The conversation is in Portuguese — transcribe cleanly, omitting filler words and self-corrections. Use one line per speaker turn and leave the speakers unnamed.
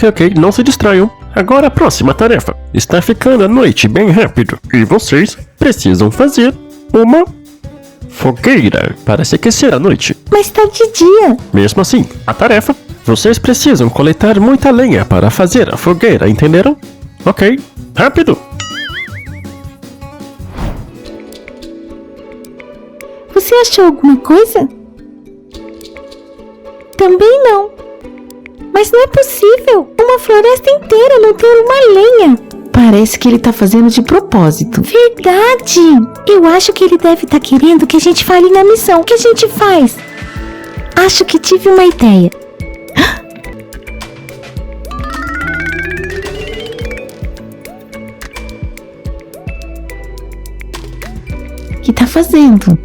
Ok, não se distraiam. Agora a próxima tarefa. Está ficando a noite bem rápido e vocês precisam fazer uma fogueira para se aquecer à noite.
Mas tá de dia.
Mesmo assim, a tarefa, vocês precisam coletar muita lenha para fazer a fogueira, entenderam? Ok, rápido!
Você achou alguma coisa? Também não. Mas não é possível. Uma floresta inteira não tem uma lenha.
Parece que ele tá fazendo de propósito.
Verdade! Eu acho que ele deve estar querendo que a gente fale na missão. O que a gente faz? Acho que tive uma ideia.
O que tá fazendo?